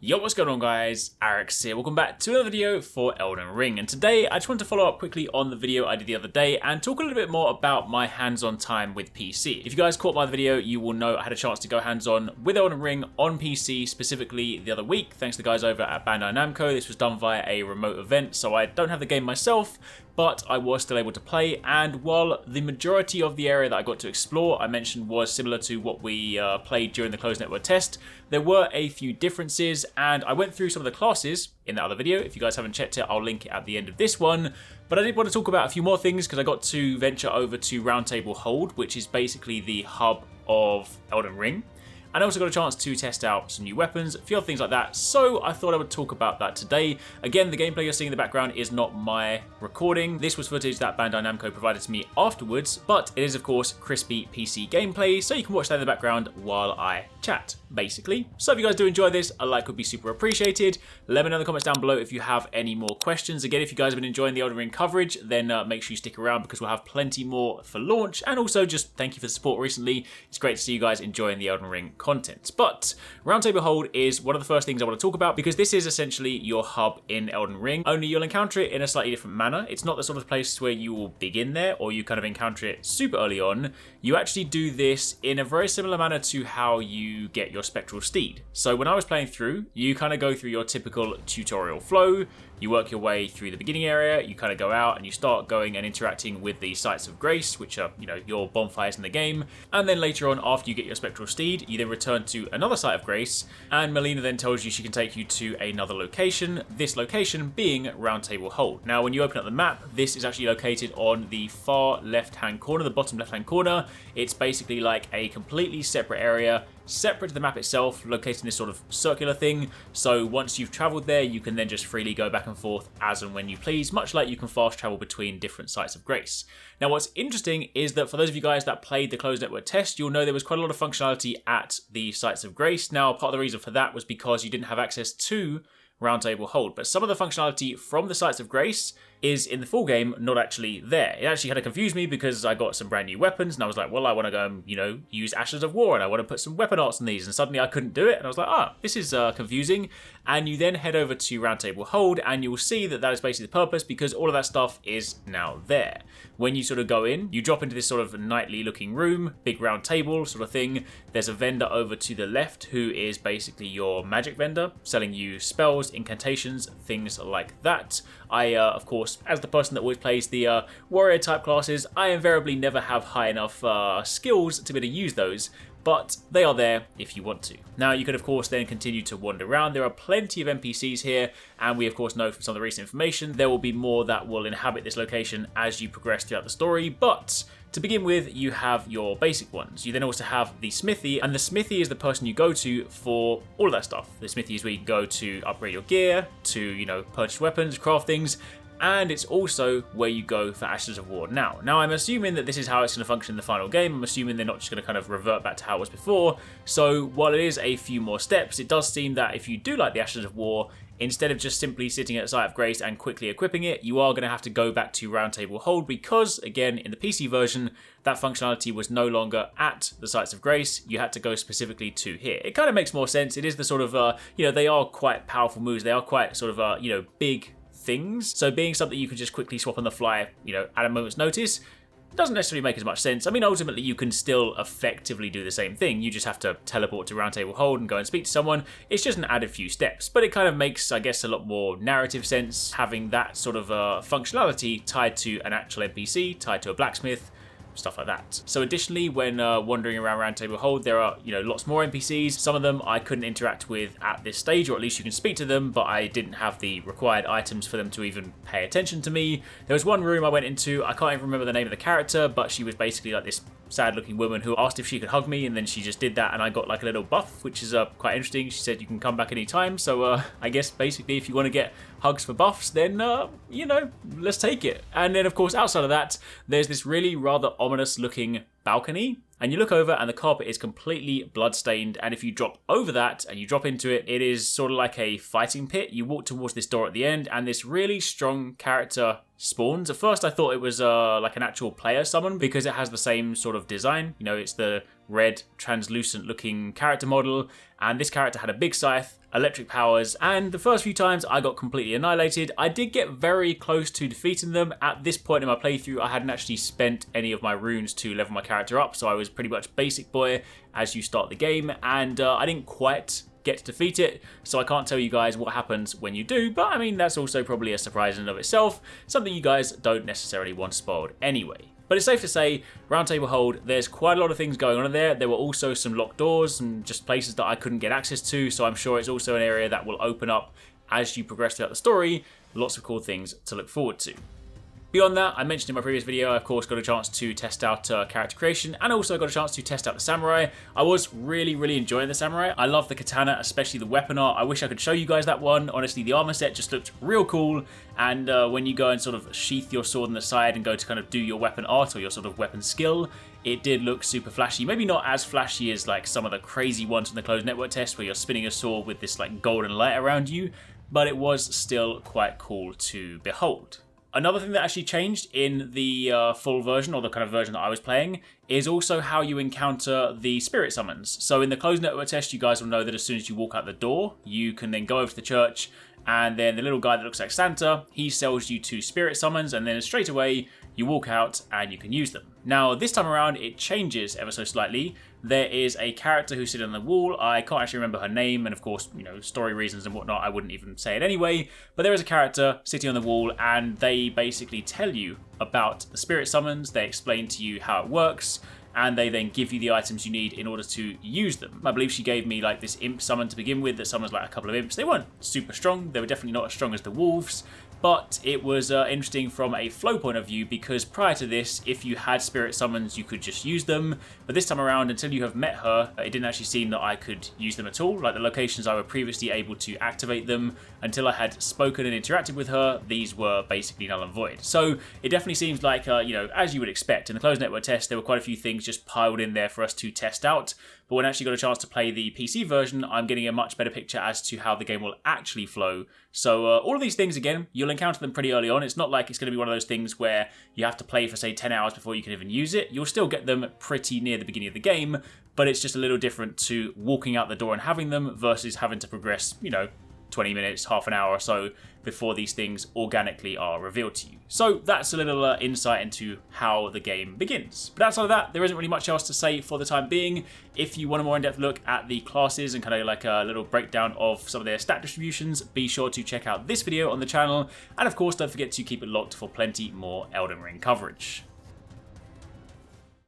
Yo, what's going on guys? HyperX here. Welcome back to another video for Elden Ring, and today I just want to follow up quickly on the video I did the other day and talk a little bit more about my hands-on time with PC. If you guys caught my video, you will know I had a chance to go hands-on with Elden Ring on PC specifically the other week, thanks to the guys over at Bandai Namco. This was done via a remote event, so I don't have the game myself, but I was still able to play, and while the majority of the area that I got to explore I mentioned was similar to what we played during the closed network test, there were a few differences, and I went through some of the classes in that other video. If you guys haven't checked it, I'll link it at the end of this one. But I did want to talk about a few more things because I got to venture over to Roundtable Hold, which is basically the hub of Elden Ring. And I also got a chance to test out some new weapons, a few other things like that, so I thought I would talk about that today. Again, the gameplay you're seeing in the background is not my recording. This was footage that Bandai Namco provided to me afterwards, but it is of course crispy PC gameplay, so you can watch that in the background while I chat, basically. So if you guys do enjoy this, a like would be super appreciated. Let me know in the comments down below if you have any more questions. Again, if you guys have been enjoying the Elden Ring coverage, then make sure you stick around because we'll have plenty more for launch, and also just thank you for the support recently. It's great to see you guys enjoying the Elden Ring content. But Roundtable Hold is one of the first things I want to talk about because this is essentially your hub in Elden Ring, only you'll encounter it in a slightly different manner. It's not the sort of place where you will begin there or you kind of encounter it super early on. You actually do this in a very similar manner to how you get your spectral steed. So when I was playing through, you kind of go through your typical tutorial flow. You work your way through the beginning area, you kind of go out and you start going and interacting with the sites of grace, which are, your bonfires in the game. And then later on, after you get your spectral steed, you then return to another site of grace, and Melina then tells you she can take you to another location, this location being Roundtable Hold. Now, when you open up the map, this is actually located on the far left-hand corner, the bottom left-hand corner. It's basically like a completely separate area, separate to the map itself, located in this sort of circular thing. So once you've traveled there, you can then just freely go back and forth as and when you please, much like you can fast travel between different sites of grace. Now, what's interesting is that for those of you guys that played the closed network test, you'll know there was quite a lot of functionality at the sites of grace. Now, part of the reason for that was because you didn't have access to Roundtable Hold, but some of the functionality from the sites of grace is in the full game not actually there. It actually kind of confused me because I got some brand new weapons and I was like, well, I want to go and, use Ashes of War and I want to put some weapon arts on these, and suddenly I couldn't do it, and I was like, this is confusing. And you then head over to Roundtable Hold and you'll see that that is basically the purpose, because all of that stuff is now there. When you sort of go in, you drop into this sort of nightly looking room, big round table sort of thing. There's a vendor over to the left who is basically your magic vendor, selling you spells, incantations, things like that. I, of course, as the person that always plays the warrior type classes, I invariably never have high enough skills to be able to use those, but they are there if you want to. Now, you can of course then continue to wander around. There are plenty of NPCs here, and we of course know from some of the recent information there will be more that will inhabit this location as you progress throughout the story, but to begin with, you have your basic ones. You then also have the Smithy, and the Smithy is the person you go to for all of that stuff. The Smithy is where you can go to upgrade your gear, to, purchase weapons, craft things, and it's also where you go for Ashes of War. Now I'm assuming that this is how it's going to function in the final game. I'm assuming they're not just going to kind of revert back to how it was before. So while it is a few more steps, it does seem that if you do like the Ashes of War, instead of just simply sitting at a site of grace and quickly equipping it, you are going to have to go back to Roundtable Hold because, again, in the PC version, that functionality was no longer at the sites of grace. You had to go specifically to here. It kind of makes more sense. It is the sort of, they are quite powerful moves. They are quite sort of, big things. So being something you can just quickly swap on the fly, at a moment's notice, doesn't necessarily make as much sense. I mean, ultimately, you can still effectively do the same thing. You just have to teleport to Roundtable Hold and go and speak to someone. It's just an added few steps, but it kind of makes, I guess, a lot more narrative sense having that sort of functionality tied to an actual NPC, tied to a blacksmith, stuff like that. So additionally, when wandering around Roundtable Hold, there are, lots more NPCs. Some of them I couldn't interact with at this stage, or at least you can speak to them, but I didn't have the required items for them to even pay attention to me. There was one room I went into, I can't even remember the name of the character, but she was basically like this sad looking woman who asked if she could hug me, and then she just did that and I got like a little buff, which is quite interesting. She said you can come back anytime, so I guess basically if you want to get hugs for buffs, then let's take it. And then of course outside of that, there's this really rather ominous looking balcony, and you look over and the carpet is completely bloodstained, and if you drop over that and you drop into it, it is sort of like a fighting pit. You walk towards this door at the end and this really strong character spawns. At first I thought it was like an actual player summon because it has the same sort of design. It's the red translucent looking character model, and this character had a big scythe, electric powers, and the first few times I got completely annihilated. I did get very close to defeating them. At this point in my playthrough, I hadn't actually spent any of my runes to level my character up, so I was pretty much basic boy as you start the game, and I didn't quite get to defeat it, so I can't tell you guys what happens when you do, but I mean, that's also probably a surprise in and of itself, something you guys don't necessarily want spoiled anyway. But it's safe to say, Roundtable Hold, there's quite a lot of things going on in there. There were also some locked doors and just places that I couldn't get access to, so I'm sure it's also an area that will open up as you progress throughout the story. Lots of cool things to look forward to. Beyond that, I mentioned in my previous video, I of course got a chance to test out character creation, and also got a chance to test out the samurai. I was really enjoying the samurai. I love the katana, especially the weapon art. I wish I could show you guys that one. Honestly, the armor set just looked real cool, and when you go and sort of sheath your sword on the side and go to kind of do your weapon art or your sort of weapon skill, it did look super flashy. Maybe not as flashy as like some of the crazy ones in the closed network test where you're spinning a sword with this like golden light around you, but it was still quite cool to behold. Another thing that actually changed in the full version, or the kind of version that I was playing, is also how you encounter the spirit summons. So in the closed network test, you guys will know that as soon as you walk out the door, you can then go over to the church, and then the little guy that looks like Santa, he sells you 2 spirit summons, and then straight away, you walk out and you can use them. Now, this time around, it changes ever so slightly. There is a character who's sitting on the wall. I can't actually remember her name, and of course, you know, story reasons and whatnot, I wouldn't even say it anyway. But there is a character sitting on the wall, and they basically tell you about the spirit summons. They explain to you how it works, and they then give you the items you need in order to use them. I believe she gave me like this imp summon to begin with that summons like a couple of imps. They weren't super strong. They were definitely not as strong as the wolves, but it was interesting from a flow point of view, because prior to this, if you had spirit summons, you could just use them. But this time around, until you have met her, it didn't actually seem that I could use them at all. Like the locations I were previously able to activate them, until I had spoken and interacted with her, these were basically null and void. So it definitely seems like, you know, as you would expect, in the closed network test, there were quite a few things just piled in there for us to test out. But when I actually got a chance to play the PC version, I'm getting a much better picture as to how the game will actually flow. So all of these things, again, you'll encounter them pretty early on. It's not like it's going to be one of those things where you have to play for, say, 10 hours before you can even use it. You'll still get them pretty near the beginning of the game, but it's just a little different to walking out the door and having them versus having to progress, you know, 20 minutes, half an hour or so before these things organically are revealed to you. So that's a little insight into how the game begins. But outside of that, there isn't really much else to say for the time being. If you want a more in-depth look at the classes and kind of like a little breakdown of some of their stat distributions, be sure to check out this video on the channel. And of course, don't forget to keep it locked for plenty more Elden Ring coverage.